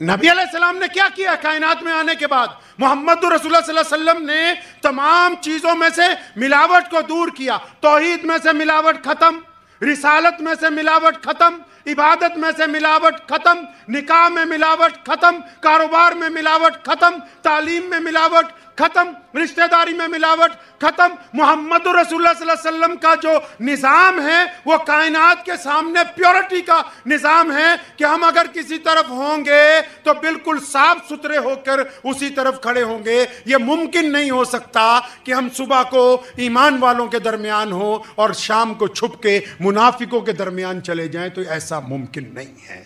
نبی علیہ السلام نے کیا کیا کائنات میں آنے کے بعد؟ محمد رسول اللہ صلی اللہ علیہ وسلم نے تمام چیزوں میں سے ملاوٹ کو دور کیا. توحید میں سے ملاوٹ ختم، رسالت میں سے ملاوٹ ختم، عبادت میں سے ملاوٹ ختم، نکاح میں ملاوٹ ختم، کاروبار میں ملاوٹ ختم، تعلیم میں ملاوٹ ختم، رشتہ داری میں ملاوٹ ختم. محمد رسول اللہ صلی اللہ علیہ وسلم کا جو نظام ہے وہ کائنات کے سامنے پیورٹی کا نظام ہے کہ ہم اگر کسی طرف ہوں گے تو بالکل صاف ستھرے ہو کر اسی طرف کھڑے ہوں گے. یہ ممکن نہیں ہو سکتا کہ ہم صبح کو ایمان والوں کے درمیان ہوں اور شام کو چھپ کے منافقوں کے درمیان چلے جائیں، تو ایسا ممکن نہیں ہے.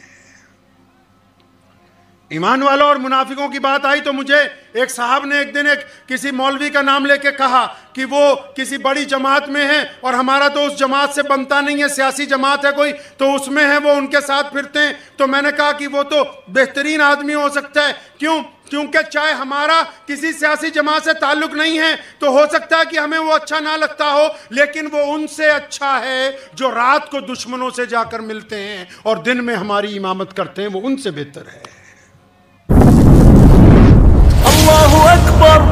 ایمان والوں اور منافقوں کی بات آئی تو مجھے ایک صاحب نے ایک دن کسی مولوی کا نام لے کے کہا کہ وہ کسی بڑی جماعت میں ہیں اور ہمارا تو اس جماعت سے بنتا نہیں ہے، سیاسی جماعت ہے کوئی تو اس میں ہے، وہ ان کے ساتھ پھرتے ہیں. تو میں نے کہا کہ وہ تو بہترین آدمی ہو سکتا ہے. کیوں؟ کیونکہ چاہے ہمارا کسی سیاسی جماعت سے تعلق نہیں ہے تو ہو سکتا ہے کہ ہمیں وہ اچھا نہ لگتا ہو، لیکن وہ ان سے اچھا ہے جو رات کو دشمنوں سے جا کر ملتے ہیں اور دن میں ہماری امامت کرتے ہیں، وہ ان سے بہتر ہے. اللہ اکبر.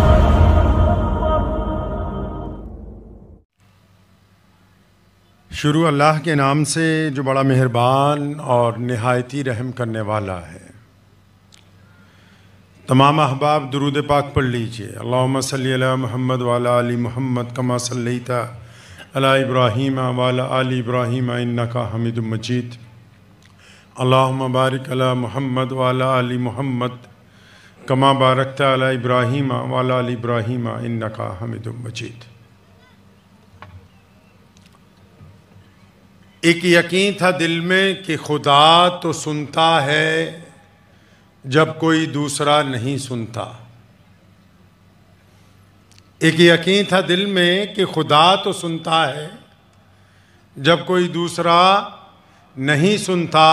شروع اللہ کے نام سے جو بڑا مہربان اور نہایتی رحم کرنے والا ہے. تمام احباب درود پاک پڑھ لیجئے. اللہم صلی علی محمد وعلی آل محمد کما صلیت علی ابراہیم وعلی آل ابراہیم انکا حمید مجید. اللہم بارک علی محمد وعلی آل محمد کما بارکت علی ابراہیم وعلی آل ابراہیم انکا حمید مجید. ایک یقین تھا دل میں کہ خدا تو سنتا ہے جب کوئی دوسرا نہیں سنتا. ایک یقین تھا دل میں کہ خدا تو سنتا ہے جب کوئی دوسرا نہیں سنتا.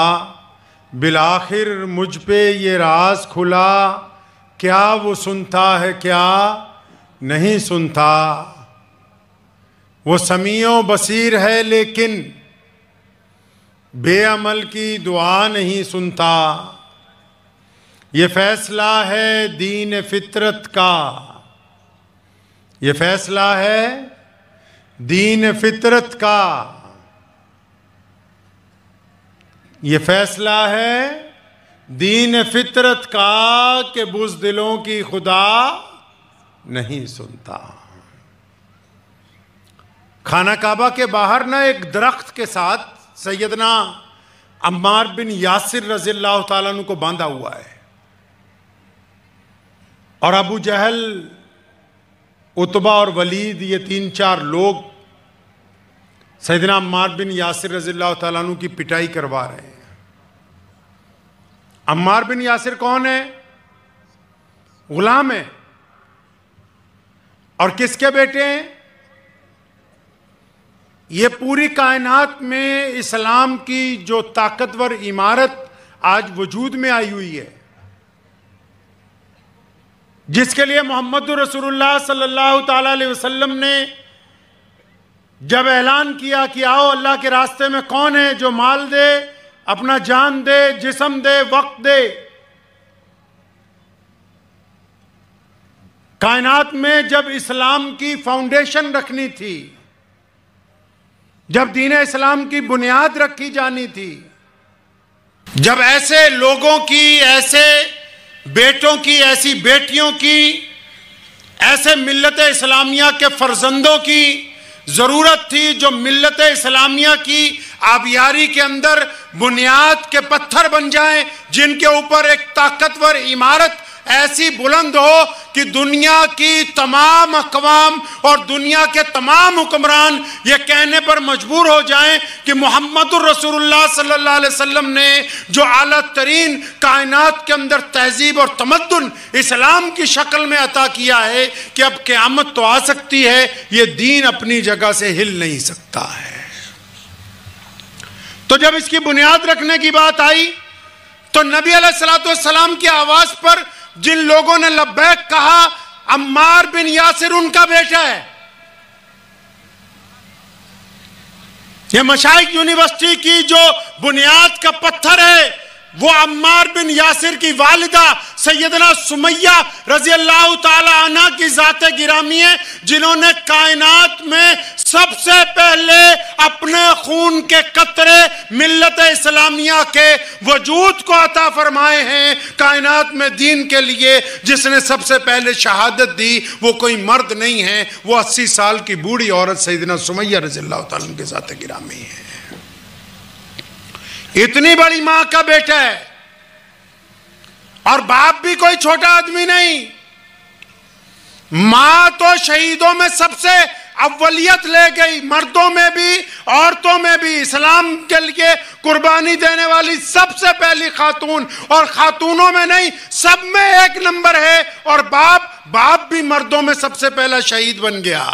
بالآخر مجھ پہ یہ راز کھلا، کیا وہ سنتا ہے کیا نہیں سنتا. وہ سمیع و بصیر ہے لیکن بے عمل کی دعا نہیں سنتا. یہ فیصلہ ہے دین فطرت کا، یہ فیصلہ ہے دین فطرت کا، یہ فیصلہ ہے دین فطرت کا کہ بزدلوں کی خدا نہیں سنتا. خانہ کعبہ کے باہر نہ ایک درخت کے ساتھ سیدنا عمار بن یاسر رضی اللہ تعالیٰ عنہ کو باندھا ہوا ہے، اور ابو جہل، عتبہ اور ولید یہ 3-4 لوگ سیدنا عمار بن یاسر رضی اللہ تعالیٰ عنہ کی پٹائی کروا رہے ہیں. عمار بن یاسر کون ہے؟ غلام ہے. اور کس کے بیٹے ہیں؟ یہ پوری کائنات میں اسلام کی جو طاقتور عمارت آج وجود میں آئی ہوئی ہے، جس کے لیے محمد رسول اللہ صلی اللہ تعالیٰ علیہ وسلم نے جب اعلان کیا کہ آؤ اللہ کے راستے میں کون ہے جو مال دے، اپنا جان دے، جسم دے، وقت دے. کائنات میں جب اسلام کی فاؤنڈیشن رکھنی تھی، جب دین اسلام کی بنیاد رکھی جانی تھی، جب ایسے لوگوں کی، ایسے بیٹوں کی، ایسی بیٹیوں کی، ایسے ملت اسلامیہ کے فرزندوں کی ضرورت تھی جو ملت اسلامیہ کی آبیاری کے اندر بنیاد کے پتھر بن جائیں، جن کے اوپر ایک طاقتور عمارت ایسی بلند ہو کہ دنیا کی تمام اقوام اور دنیا کے تمام حکمران یہ کہنے پر مجبور ہو جائیں کہ محمد الرسول اللہ صلی اللہ علیہ وسلم نے جو اعلیٰ ترین کائنات کے اندر تہذیب اور تمدن اسلام کی شکل میں عطا کیا ہے کہ اب قیامت تو آ سکتی ہے، یہ دین اپنی جگہ سے ہل نہیں سکتا ہے. تو جب اس کی بنیاد رکھنے کی بات آئی تو نبی علیہ السلام کی آواز پر جن لوگوں نے لبیک کہا، عمار بن یاسر ان کا بیٹا ہے. یہ مشائخ یونیورسٹی کی جو بنیاد کا پتھر ہے، وہ عمار بن یاسر کی والدہ سیدنا سمیہ رضی اللہ تعالی عنہ کی ذات گرامی ہے، جنہوں نے کائنات میں سب سے پہلے اپنے خون کے قطرے ملت اسلامیہ کے وجود کو عطا فرمائے ہیں۔ کائنات میں دین کے لیے جس نے سب سے پہلے شہادت دی وہ کوئی مرد نہیں ہے، وہ 80 سال کی بوڑھی عورت سیدنا سمیہ رضی اللہ تعالیٰ عنہ کی ذات گرامی ہے۔ اتنی بڑی ماں کا بیٹا ہے، اور باپ بھی کوئی چھوٹا آدمی نہیں۔ ماں تو شہیدوں میں سب سے اولیت لے گئی، مردوں میں بھی عورتوں میں بھی اسلام کے لیے قربانی دینے والی سب سے پہلی خاتون، اور خاتونوں میں نہیں سب میں ایک نمبر ہے۔ اور باپ بھی مردوں میں سب سے پہلا شہید بن گیا۔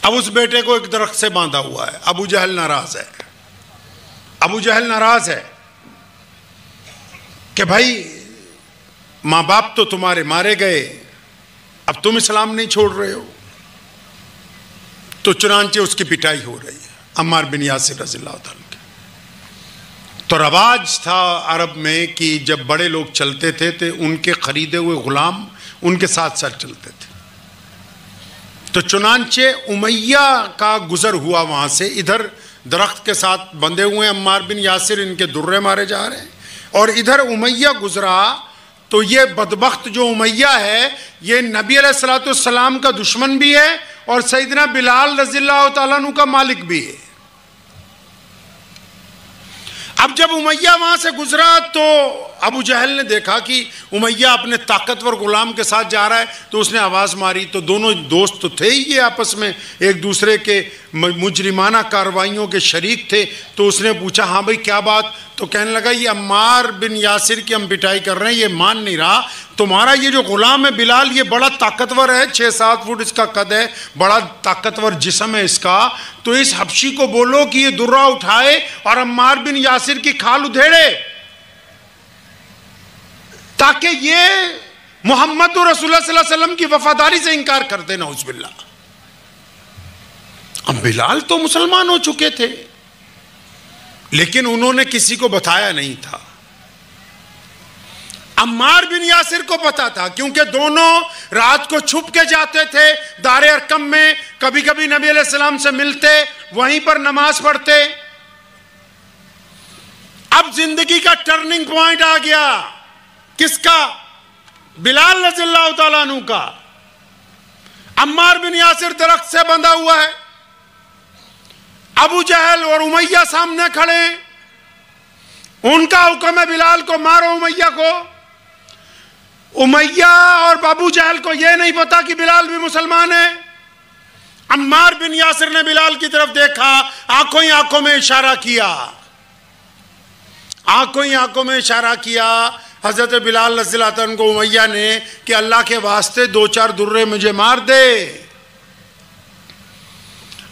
اب اس بیٹے کو ایک درخت سے باندھا ہوا ہے، ابو جہل ناراض ہے۔ ابو جہل ناراض ہے کہ بھائی ماں باپ تو تمہارے مارے گئے، اب تم اسلام نہیں چھوڑ رہے ہو، تو چنانچہ اس کی پٹائی ہو رہی ہے عمار بن یاسر رضی اللہ تعالیٰ کی۔ تو رواج تھا عرب میں کہ جب بڑے لوگ چلتے تھے تو ان کے خریدے ہوئے غلام ان کے ساتھ ساتھ چلتے تھے۔ تو چنانچہ امیہ کا گزر ہوا وہاں سے، ادھر درخت کے ساتھ بندھے ہوئے عمار بن یاسر، ان کے درے مارے جا رہے ہیں، اور ادھر امیہ گزرا۔ تو یہ بدبخت جو امیہ ہے یہ نبی علیہ السلام کا دشمن بھی ہے اور سیدنا بلال رضی اللہ تعالیٰ عنہ کا مالک بھی ہے۔ اب جب امیہ وہاں سے گزرا تو ابو جہل نے دیکھا کہ امیہ اپنے طاقتور غلام کے ساتھ جا رہا ہے، تو اس نے آواز ماری۔ تو دونوں دوست تو تھے ہی یہ آپس میں ایک دوسرے کے مجرمانہ کارروائیوں کے شریک تھے۔ تو اس نے پوچھا ہاں بھائی کیا بات؟ تو کہنے لگا یہ عمار بن یاسر کی ہم پٹائی کر رہے ہیں، یہ مان نہیں رہا۔ تمہارا یہ جو غلام ہے بلال یہ بڑا طاقتور ہے، 6-7 فٹ اس کا قد ہے، بڑا طاقتور جسم ہے اس کا، تو اس حبشی کو بولو کہ یہ درہ اٹھائے اور عمار بن یاسر کی کھال ادھیڑے، تاکہ یہ محمد رسول اللہ صلی اللہ علیہ وسلم کی وفاداری سے انکار کر دے، نعوذ باللہ۔ اب بلال تو مسلمان ہو چکے تھے لیکن انہوں نے کسی کو بتایا نہیں تھا۔ عمار بن یاسر کو پتا تھا، کیونکہ دونوں رات کو چھپ کے جاتے تھے دار ارقم میں، کبھی کبھی نبی علیہ السلام سے ملتے، وہیں پر نماز پڑھتے۔ اب زندگی کا ٹرننگ پوائنٹ آ گیا، کس کا؟ بلال رضی اللہ تعالیٰ عنہ کا۔ عمار بن یاسر درخت سے بندھا ہوا ہے، ابو جہل اور امیہ سامنے کھڑے ہیں، ان کا حکم ہے بلال کو مارو امیہ کو۔ امیہ اور ابو جہل کو یہ نہیں پتا کہ بلال بھی مسلمان ہے۔ عمار بن یاسر نے بلال کی طرف دیکھا، آنکھوں ہی آنکھوں میں اشارہ کیا، آنکھوں ہی آنکھوں میں اشارہ کیا حضرت بلال رضی اللہ عنہ کو امیہ نے کہ اللہ کے واسطے 2-4 درے مجھے مار دے،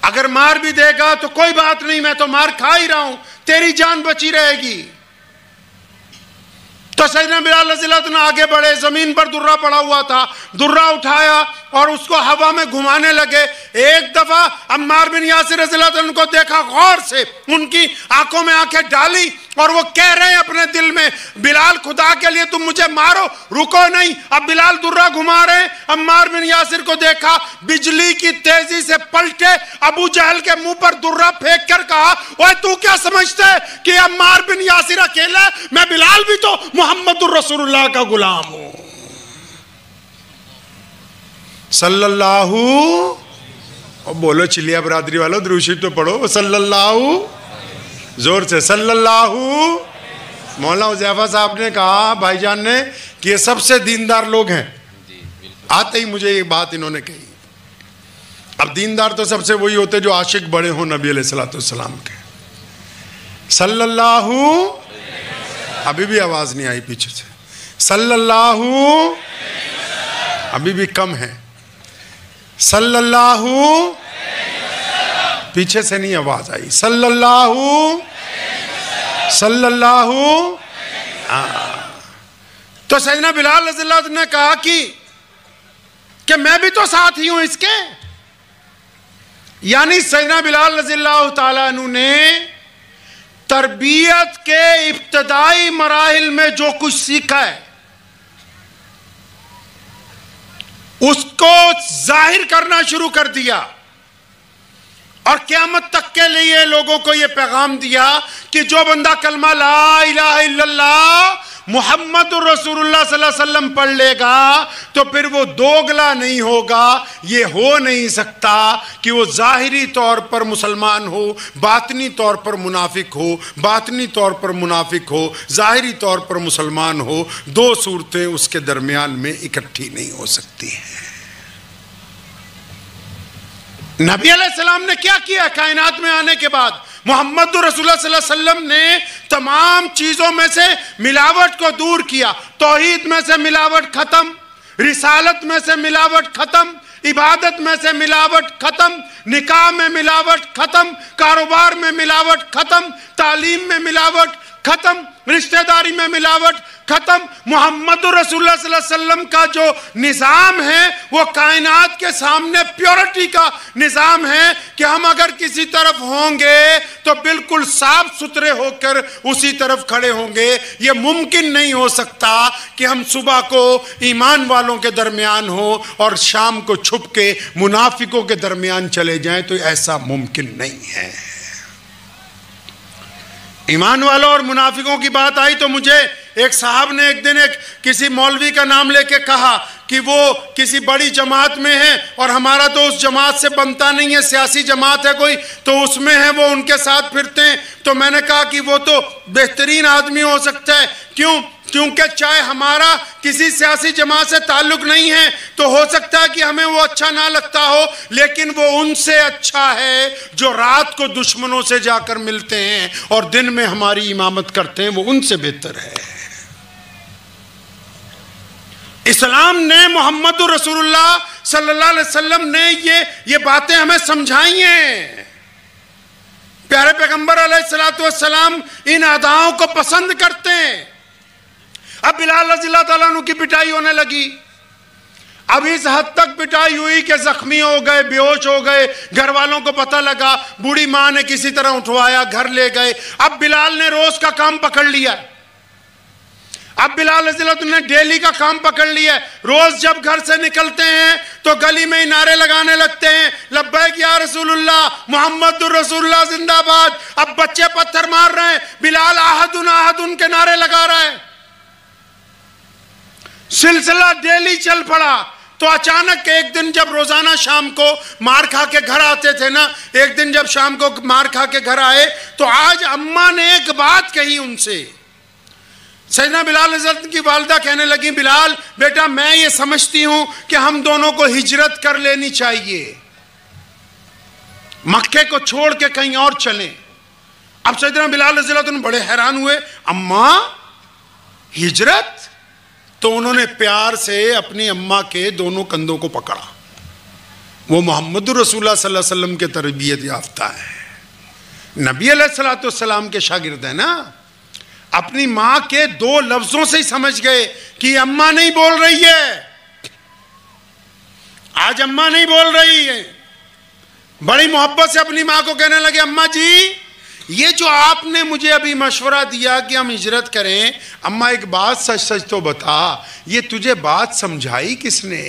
اگر مار بھی دے گا تو کوئی بات نہیں، میں تو مار کھا ہی رہا ہوں، تیری جان بچی رہے گی۔ تو سیدنا بلال رضی اللہ عنہ آگے بڑھے، زمین پر درہ پڑا ہوا تھا، درہ اٹھایا اور اس کو ہوا میں گھمانے لگے۔ ایک دفعہ عمار بن یاسر رضی اللہ عنہ کو دیکھا، غور سے ان کی آنکھوں میں آنکھیں ڈالی اور وہ کہہ رہے ہیں اپنے دل میں، بلال خدا کے لیے تم مجھے مارو، رکو نہیں۔ اب بلال درہ گھما رہے ہیں، عمار بن یاسر کو دیکھا، بجلی کی تیزی سے پلٹے، ابو جہل کے منہ پر درہ پھینک کر کہا، اوے تو کیا سمجھتا ہے کہ عمار بن یاسر اکیلا ہے؟ میں بلال بھی تو محمد الرسول اللہ کا غلام ہوں۔ صلی اللہ، بولو چلیا برادری والو درود شریف تو پڑھو، صلی اللہ، زور سے صلی اللہ۔ مولانا حذیفہ صاحب نے کہا بھائی جان نے کہ یہ سب سے دیندار لوگ ہیں، آتے ہی مجھے یہ بات انہوں نے کہی۔ اب دیندار تو سب سے وہی ہوتے جو عاشق بڑے ہوں نبی علیہ السلام کے۔ صلی اللہ، ابھی بھی آواز نہیں آئی پیچھے سے، صلی اللہ، ابھی بھی کم ہے، صلی اللہ، پیچھے سے نہیں آواز آئی، صلی اللہ، صلی اللہ۔ تو سیدنا بلال رضی اللہ عنہ نے کہا کہ میں بھی تو ساتھ ہی ہوں اس کے، یعنی سیدنا بلال رضی اللہ تعالیٰ عنہ نے تربیت کے ابتدائی مراحل میں جو کچھ سیکھا ہے اس کو ظاہر کرنا شروع کر دیا، اور قیامت تک کے لیے لوگوں کو یہ پیغام دیا کہ جو بندہ کلمہ لا الہ الا اللہ محمد رسول اللہ صلی اللہ علیہ وسلم پڑھ لے گا تو پھر وہ دوگلا نہیں ہوگا۔ یہ ہو نہیں سکتا کہ وہ ظاہری طور پر مسلمان ہو، باطنی طور پر منافق ہو، باطنی طور پر منافق ہو، ظاہری طور پر مسلمان ہو۔ دو صورتیں اس کے درمیان میں اکٹھی نہیں ہو سکتی ہیں۔ نبی علیہ السلام نے کیا کیا کائنات میں آنے کے بعد؟ محمد رسول اللہ صلی اللہ علیہ وسلم نے تمام چیزوں میں سے ملاوٹ کو دور کیا۔ توحید میں سے ملاوٹ ختم، رسالت میں سے ملاوٹ ختم، عبادت میں سے ملاوٹ ختم، نکاح میں ملاوٹ ختم، کاروبار میں ملاوٹ ختم، تعلیم میں ملاوٹ ختم، رشتہ داری میں ملاوٹ ختم۔ محمد رسول اللہ صلی اللہ علیہ وسلم کا جو نظام ہے وہ کائنات کے سامنے پیورٹی کا نظام ہے کہ ہم اگر کسی طرف ہوں گے تو بالکل صاف ستھرے ہو کر اسی طرف کھڑے ہوں گے۔ یہ ممکن نہیں ہو سکتا کہ ہم صبح کو ایمان والوں کے درمیان ہو اور شام کو چھپ کے منافقوں کے درمیان چلے جائیں، تو ایسا ممکن نہیں ہے۔ ایمان والوں اور منافقوں کی بات آئی تو مجھے ایک صاحب نے ایک دن کسی مولوی کا نام لے کے کہا کہ وہ کسی بڑی جماعت میں ہے اور ہمارا تو اس جماعت سے بنتا نہیں ہے، سیاسی جماعت ہے کوئی تو اس میں ہے، وہ ان کے ساتھ پھرتے ہیں۔ تو میں نے کہا کہ وہ تو بہترین آدمی ہو سکتا ہے، کیونکہ چاہے ہمارا کسی سیاسی جماعت سے تعلق نہیں ہے تو ہو سکتا ہے کہ ہمیں وہ اچھا نہ لگتا ہو، لیکن وہ ان سے اچھا ہے جو رات کو دشمنوں سے جا کر ملتے ہیں اور دن میں ہماری امامت کرتے ہیں، وہ ان سے بہتر ہے۔ اسلام نے، محمد رسول اللہ صلی اللہ علیہ وسلم نے یہ باتیں ہمیں سمجھائی ہیں۔ پیارے پیغمبر علیہ السلام ان اداؤں کو پسند کرتے ہیں۔ اب بلال رضی اللہ تعالیٰ عنہ کی پٹائی ہونے لگی، اب اس حد تک پٹائی ہوئی کہ زخمی ہو گئے، بے ہوش ہو گئے، گھر والوں کو پتہ لگا، بوڑھی ماں نے کسی طرح اٹھوایا، گھر لے گئے۔ اب بلال نے روز کا کام پکڑ لیا، اب بلال رضی اللہ عنہ نے ڈیلی کا کام پکڑ لیا ہے۔ روز جب گھر سے نکلتے ہیں تو گلی میں نعرے لگانے لگتے ہیں، لبیک یا رسول اللہ، محمد رسول اللہ زندہ باد۔ اب بچے پتھر مار رہے ہیں، بلال احدن احدن کے نعرے لگا رہا ہے۔ سلسلہ ڈیلی چل پڑا۔ تو اچانک ایک دن جب روزانہ شام کو مار کھا کے گھر آتے تھے نا، ایک دن جب شام کو مار کھا کے گھر آئے تو آج اماں نے ایک بات کہی ان سے۔ سیدنا بلال رضی اللہ عنہ کی والدہ کہنے لگی، بلال بیٹا میں یہ سمجھتی ہوں کہ ہم دونوں کو ہجرت کر لینی چاہیے، مکے کو چھوڑ کے کہیں اور چلیں۔ اب سیدنا بلال رضی اللہ عنہ بڑے حیران ہوئے، اماں ہجرت؟ تو انہوں نے پیار سے اپنی اماں کے دونوں کندھوں کو پکڑا۔ وہ محمد رسول اللہ صلی اللہ علیہ وسلم کے تربیت یافتہ ہے، نبی علیہ السلام کے شاگرد ہیں نا، اپنی ماں کے دو لفظوں سے ہی سمجھ گئے کہ اماں نہیں بول رہی ہے، آج اماں نہیں بول رہی ہے۔ بڑی محبت سے اپنی ماں کو کہنے لگے، اماں جی یہ جو آپ نے مجھے ابھی مشورہ دیا کہ ہم ہجرت کریں، اماں ایک بات سچ سچ تو بتا، یہ تجھے بات سمجھائی کس نے؟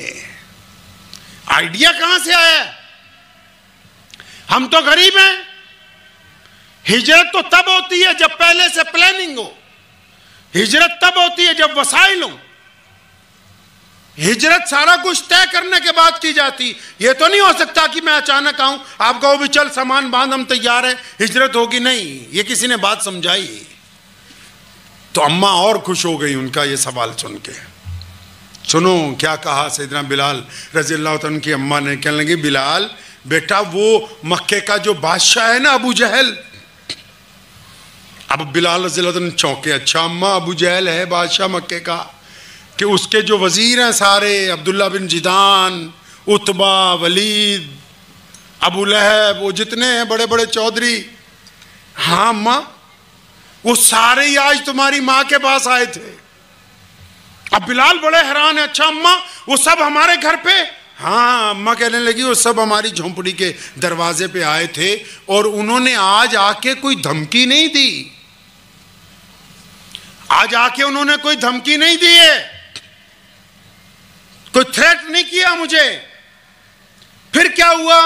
آئیڈیا کہاں سے آیا؟ ہم تو غریب ہیں، ہجرت تو تب ہوتی ہے جب پہلے سے پلاننگ ہو، ہجرت تب ہوتی ہے جب وسائل ہوں، ہجرت سارا کچھ طے کرنے کے بعد کی جاتی۔ یہ تو نہیں ہو سکتا کہ میں اچانک آؤں، آپ کہو بھی چل سامان باندھ ہم تیار ہیں ہجرت ہوگی، نہیں، یہ کسی نے بات سمجھائی۔ تو اماں اور خوش ہو گئی ان کا یہ سوال سن کے۔ سنو کیا کہا سیدنا بلال رضی اللہ عنہ کی اماں نے، کہنے لگی بلال بیٹا وہ مکے کا جو بادشاہ ہے نا ابو جہل۔ اب بلال رضی اللہ عنہ چونکے، اچھا اماں ابو جہل ہے بادشاہ مکے کا، کہ اس کے جو وزیر ہیں سارے، عبداللہ بن جدان، عتبہ، ولید، ابو لہب، وہ جتنے ہیں بڑے بڑے چودھری، ہاں اماں وہ سارے ہی آج تمہاری ماں کے پاس آئے تھے۔ اب بلال بڑے حیران ہیں، اچھا اماں وہ سب ہمارے گھر پہ؟ ہاں اماں کہنے لگی وہ سب ہماری جھونپڑی کے دروازے پہ آئے تھے اور انہوں نے آج آ کے کوئی دھمکی نہیں دی، آج آ کے انہوں نے کوئی دھمکی نہیں دی ہے، کوئی تھریٹ نہیں کیا مجھے۔ پھر کیا ہوا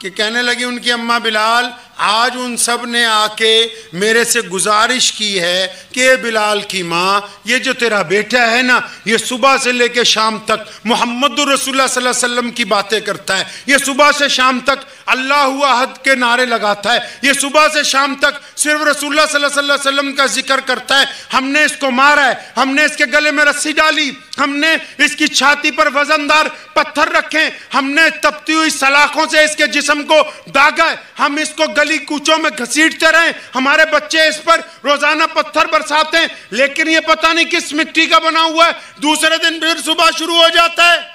کہ کہنے لگی ان کی اماں بلال آج ان سب نے آ کے میرے سے گزارش کی ہے کہ اے بلال کی ماں، یہ جو تیرا بیٹا ہے نا یہ صبح سے لے کے شام تک محمد رسول اللہ صلی اللہ علیہ وسلم کی باتیں کرتا ہے، یہ صبح سے شام تک اللہ احد کے نعرے لگاتا ہے، یہ صبح سے شام تک صرف رسول اللہ صلی اللہ علیہ وسلم کا ذکر کرتا ہے، ہم نے اس کو مارا ہے، ہم نے اس کے گلے میں رسی ڈالی، ہم نے اس کی چھاتی پر وزندار پتھر رکھے، ہم نے تپتی ہوئی سلاخوں سے اس کے جسم کو داغا ہے، ہم اس کو گلی کوچوں میں گھسیٹتے رہے، ہمارے بچے اس پر روزانہ پتھر برساتے ہیں، لیکن یہ پتہ نہیں کس مٹی کا بنا ہوا ہے، دوسرے دن پھر صبح شروع ہو جاتا ہے۔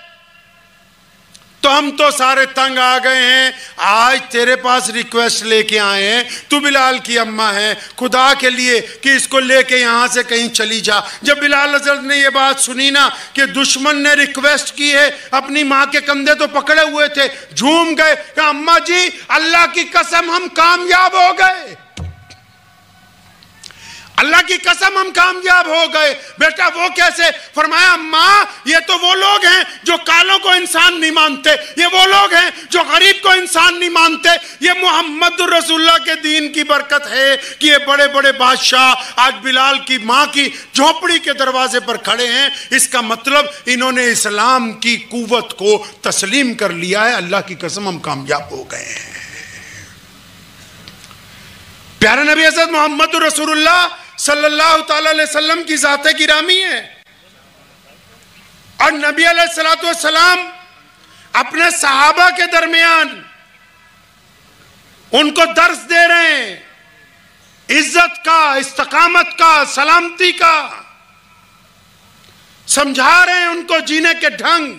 تو ہم تو سارے تنگ آ گئے ہیں، آج تیرے پاس ریکویسٹ لے کے آئے ہیں، تو بلال کی اماں ہے، خدا کے لیے کہ اس کو لے کے یہاں سے کہیں چلی جا۔ جب بلال حضرت نے یہ بات سنی نا کہ دشمن نے ریکویسٹ کی ہے، اپنی ماں کے کندھے تو پکڑے ہوئے تھے، جھوم گئے کہ اماں جی اللہ کی قسم ہم کامیاب ہو گئے، اللہ کی قسم ہم کامیاب ہو گئے۔ بیٹا وہ کیسے؟ فرمایا ماں یہ تو وہ لوگ ہیں جو کالوں کو انسان نہیں مانتے، یہ وہ لوگ ہیں جو غریب کو انسان نہیں مانتے، یہ محمد رسول اللہ کے دین کی برکت ہے کہ یہ بڑے بڑے بادشاہ آج بلال کی ماں کی جھونپڑی کے دروازے پر کھڑے ہیں۔ اس کا مطلب انہوں نے اسلام کی قوت کو تسلیم کر لیا ہے۔ اللہ کی قسم ہم کامیاب ہو گئے ہیں۔ پیارے نبی حضرت محمد رسول اللہ صلی اللہ تعالی علیہ وسلم کی ذات گرامی ہے، اور نبی علیہ السلام اپنے صحابہ کے درمیان ان کو درس دے رہے ہیں عزت کا، استقامت کا، سلامتی کا، سمجھا رہے ہیں ان کو جینے کے ڈھنگ۔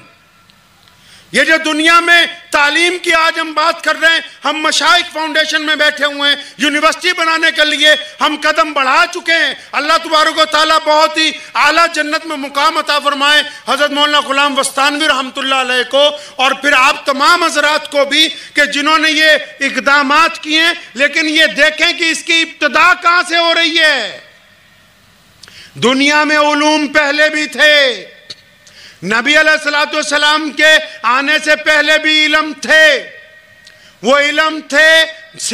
یہ جو دنیا میں تعلیم کی آج ہم بات کر رہے ہیں، ہم مشائخ فاؤنڈیشن میں بیٹھے ہوئے ہیں، یونیورسٹی بنانے کے لیے ہم قدم بڑھا چکے ہیں۔ اللہ تبارک و تعالیٰ بہت ہی اعلیٰ جنت میں مقام عطا فرمائے حضرت مولانا غلام وستانوی رحمۃ اللہ علیہ کو، اور پھر آپ تمام حضرات کو بھی کہ جنہوں نے یہ اقدامات کیے ہیں۔ لیکن یہ دیکھیں کہ اس کی ابتدا کہاں سے ہو رہی ہے۔ دنیا میں علوم پہلے بھی تھے، نبی علیہ السلام کے آنے سے پہلے بھی علم تھے، وہ علم تھے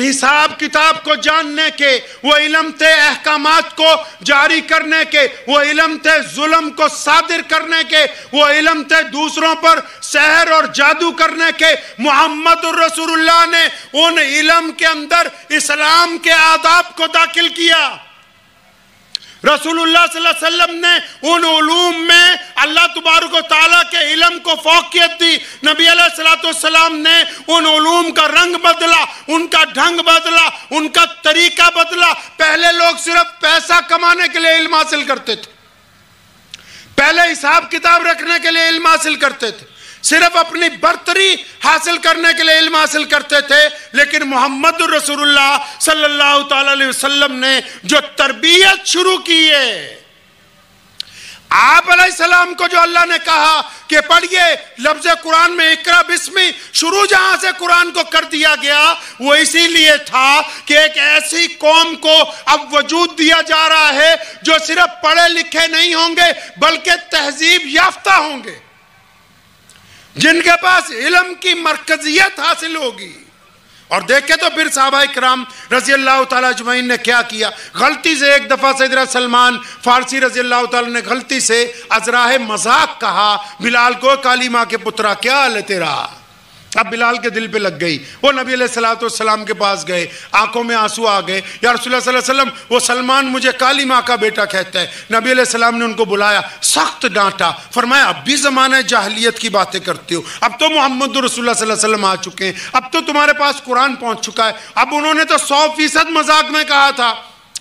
حساب کتاب کو جاننے کے، وہ علم تھے احکامات کو جاری کرنے کے، وہ علم تھے ظلم کو صادر کرنے کے، وہ علم تھے دوسروں پر سحر اور جادو کرنے کے۔ محمد الرسول اللہ نے ان علم کے اندر اسلام کے آداب کو داخل کیا۔ رسول اللہ صلی اللہ علیہ وسلم نے ان علوم میں اللہ تبارک و تعالیٰ کے علم کو فوقیت دی۔ نبی علیہ السلام نے ان علوم کا رنگ بدلا، ان کا ڈھنگ بدلا، ان کا طریقہ بدلا۔ پہلے لوگ صرف پیسہ کمانے کے لیے علم حاصل کرتے تھے، پہلے حساب کتاب رکھنے کے لیے علم حاصل کرتے تھے، صرف اپنی برتری حاصل کرنے کے لیے علم حاصل کرتے تھے۔ لیکن محمد رسول اللہ صلی اللہ تعالی علیہ وسلم نے جو تربیت شروع کی ہے، آپ علیہ السلام کو جو اللہ نے کہا کہ پڑھیے لفظ قرآن میں اقرا بسمی، شروع جہاں سے قرآن کو کر دیا گیا وہ اسی لیے تھا کہ ایک ایسی قوم کو اب وجود دیا جا رہا ہے جو صرف پڑھے لکھے نہیں ہوں گے بلکہ تہذیب یافتہ ہوں گے، جن کے پاس علم کی مرکزیت حاصل ہوگی۔ اور دیکھیں تو پھر صحابہ کرام رضی اللہ تعالیٰ اجمعین نے کیا کیا۔ غلطی سے ایک دفعہ سیدنا سلمان فارسی رضی اللہ تعالیٰ نے غلطی سے ازراہ مذاق کہا بلال کو، کالی ماں کے پترا کیا حال ہے تیرا؟ اب بلال کے دل پہ لگ گئی، وہ نبی علیہ السلام کے پاس گئے، آنکھوں میں آنسو آ گئے، یا رسول اللہ صلی اللہ علیہ وسلم وہ سلمان مجھے کالی ماں کا بیٹا کہتا ہے۔ نبی علیہ السلام نے ان کو بلایا، سخت ڈانٹا، فرمایا اب بھی زمانہ جاہلیت کی باتیں کرتے ہو، اب تو محمد رسول اللہ صلی اللہ علیہ وسلم آ چکے ہیں، اب تو تمہارے پاس قرآن پہنچ چکا ہے۔ اب انہوں نے تو 100% مذاق میں کہا تھا،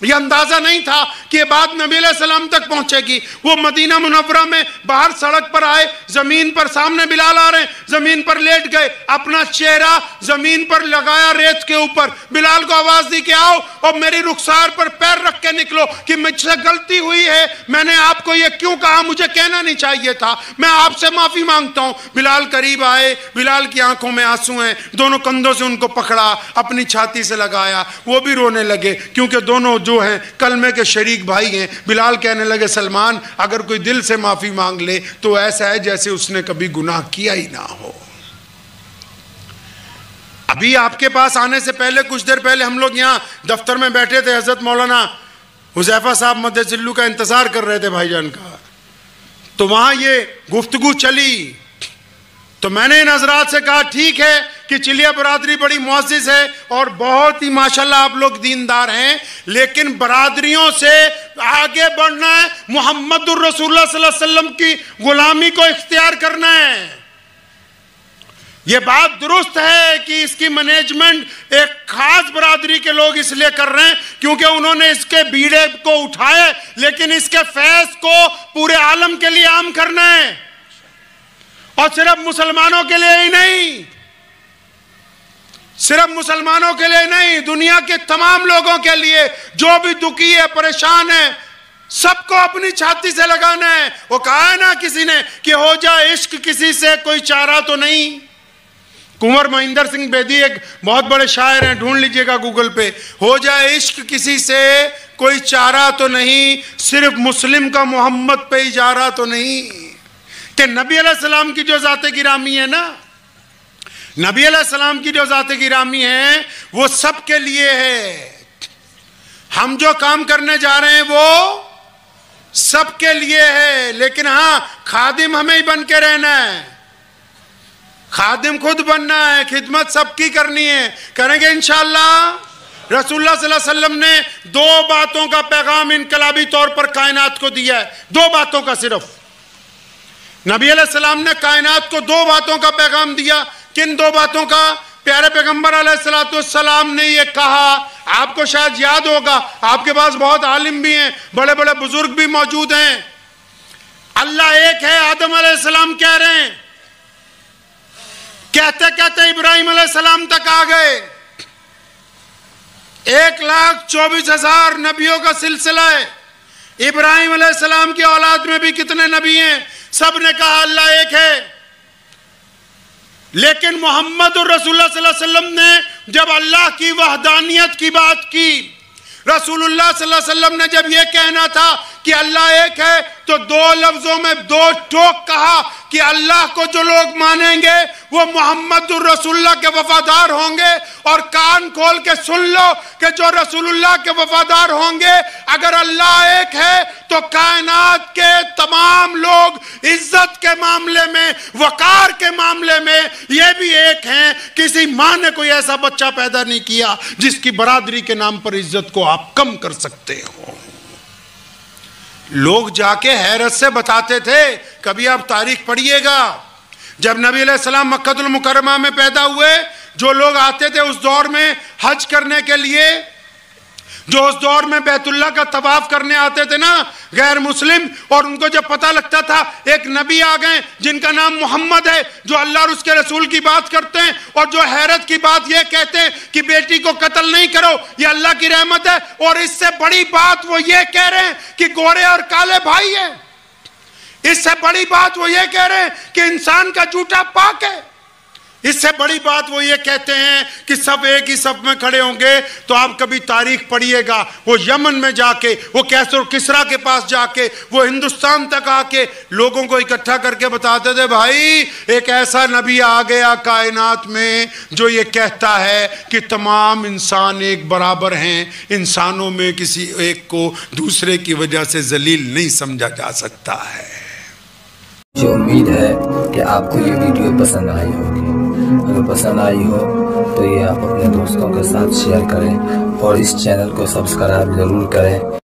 یہ اندازہ نہیں تھا کہ یہ بات نبی علیہ السلام تک پہنچے گی۔ وہ مدینہ منورہ میں باہر سڑک پر آئے، زمین پر سامنے بلال آ رہے ہیں، زمین پر لیٹ گئے، اپنا چہرہ زمین پر لگایا ریت کے اوپر، بلال کو آواز دی کہ آؤ اور میری رخسار پر پیر رکھ کے نکلو کہ مجھ سے غلطی ہوئی ہے، میں نے آپ کو یہ کیوں کہا، مجھے کہنا نہیں چاہیے تھا، میں آپ سے معافی مانگتا ہوں۔ بلال قریب آئے، بلال کی آنکھوں میں آنسو ہیں، دونوں کندھوں سے ان کو پکڑا، اپنی چھاتی سے لگایا، وہ بھی رونے لگے کیونکہ دونوں جو ہیں کلمے کے شریک بھائی ہیں۔ بلال کہنے لگے سلمان اگر کوئی دل سے معافی مانگ لے تو ایسا ہے جیسے اس نے کبھی گناہ کیا ہی نہ ہو۔ ابھی آپ کے پاس آنے سے پہلے کچھ دیر پہلے ہم لوگ یہاں دفتر میں بیٹھے تھے، حضرت مولانا حذیفہ صاحب مدد ذلو کا انتظار کر رہے تھے بھائی جان کا، تو وہاں یہ گفتگو چلی تو میں نے ان حضرات سے کہا ٹھیک ہے کہ چلیا برادری بڑی معزز ہے اور بہت ہی ماشاءاللہ آپ لوگ دیندار ہیں، لیکن برادریوں سے آگے بڑھنا ہے، محمد الرسول اللہ صلی اللہ علیہ وسلم کی غلامی کو اختیار کرنا ہے۔ یہ بات درست ہے کہ اس کی مینجمنٹ ایک خاص برادری کے لوگ اس لیے کر رہے ہیں کیونکہ انہوں نے اس کے بیڑے کو اٹھائے، لیکن اس کے فیض کو پورے عالم کے لیے عام کرنا ہے، اور صرف مسلمانوں کے لیے ہی نہیں، صرف مسلمانوں کے لیے نہیں، دنیا کے تمام لوگوں کے لیے جو بھی دکھی ہے، پریشان ہے، سب کو اپنی چھاتی سے لگانا ہے۔ وہ کہا ہے نا کسی نے کہ ہو جائے عشق کسی سے کوئی چارہ تو نہیں۔ کنور مہندر سنگھ بیدی ایک بہت بڑے شاعر ہیں، ڈھونڈ لیجئے گا گوگل پہ، ہو جائے عشق کسی سے کوئی چارہ تو نہیں، صرف مسلم کا محمد پہ اجارہ تو نہیں۔ کہ نبی علیہ السلام کی جو ذات گرامی ہے نا، نبی علیہ السلام کی جو ذات گرامی ہے وہ سب کے لیے ہے۔ ہم جو کام کرنے جا رہے ہیں وہ سب کے لیے ہے، لیکن ہاں خادم ہمیں ہی بن کے رہنا ہے، خادم خود بننا ہے، خدمت سب کی کرنی ہے، کریں گے انشاءاللہ۔ رسول اللہ صلی اللہ علیہ وسلم نے 2 باتوں کا پیغام انقلابی طور پر کائنات کو دیا ہے، 2 باتوں کا صرف۔ نبی علیہ السلام نے کائنات کو 2 باتوں کا پیغام دیا۔ کن 2 باتوں کا؟ پیارے پیغمبر علیہ السلام نے یہ کہا، آپ کو شاید یاد ہوگا، آپ کے پاس بہت عالم بھی ہیں، بڑے بڑے بزرگ بھی موجود ہیں۔ اللہ ایک ہے، آدم علیہ السلام کہہ رہے ہیں، کہتے کہتے ابراہیم علیہ السلام تک آ گئے۔ 1,24,000 نبیوں کا سلسلہ ہے۔ ابراہیم علیہ السلام کی اولاد میں بھی کتنے نبی ہیں؟ سب نے کہا اللہ ایک ہے، لیکن محمد الرسول اللہ صلی اللہ علیہ وسلم نے جب اللہ کی وحدانیت کی بات کی، رسول اللہ صلی اللہ علیہ وسلم نے جب یہ کہنا تھا کہ اللہ ایک ہے تو 2 لفظوں میں 2 ٹوک کہا کہ اللہ کو جو لوگ مانیں گے وہ محمد الرسول اللہ کے وفادار ہوں گے، اور کان کھول کے سن لو کہ جو رسول اللہ کے وفادار ہوں گے، اگر اللہ ایک ہے تو کائنات کے تمام لوگ عزت کے معاملے میں، وقار کے معاملے میں یہ بھی ایک ہیں۔ کسی ماں نے کوئی ایسا بچہ پیدا نہیں کیا جس کی برادری کے نام پر عزت کو آپ کم کر سکتے ہو۔ لوگ جا کے حیرت سے بتاتے تھے، کبھی آپ تاریخ پڑھیے گا، جب نبی علیہ السلام مکہ المکرمہ میں پیدا ہوئے، جو لوگ آتے تھے اس دور میں حج کرنے کے لیے، جو اس دور میں بیت اللہ کا طواف کرنے آتے تھے نا غیر مسلم، اور ان کو جب پتہ لگتا تھا ایک نبی آ گئے جن کا نام محمد ہے، جو اللہ اور اس کے رسول کی بات کرتے ہیں اور جو حیرت کی بات یہ کہتے ہیں کہ بیٹی کو قتل نہیں کرو، یہ اللہ کی رحمت ہے، اور اس سے بڑی بات وہ یہ کہہ رہے ہیں کہ گورے اور کالے بھائی ہیں، اس سے بڑی بات وہ یہ کہہ رہے ہیں کہ انسان کا جھوٹا پاک ہے، اس سے بڑی بات وہ یہ کہتے ہیں کہ سب ایک ہی صف میں کھڑے ہوں گے۔ تو آپ کبھی تاریخ پڑھیے گا، وہ یمن میں جا کے، وہ کیسر و کسرا کے پاس جا کے، وہ ہندوستان تک آ کے لوگوں کو اکٹھا کر کے بتاتے تھے بھائی ایک ایسا نبی آ گیا کائنات میں جو یہ کہتا ہے کہ تمام انسان ایک برابر ہیں، انسانوں میں کسی ایک کو دوسرے کی وجہ سے ذلیل نہیں سمجھا جا سکتا ہے۔ مجھے امید ہے کہ آپ کو یہ ویڈیو پسند آئی ہوگی۔ اگر پسند آئی ہو تو یہ آپ اپنے دوستوں کے ساتھ شیئر کریں اور اس چینل کو سبسکرائب ضرور کریں۔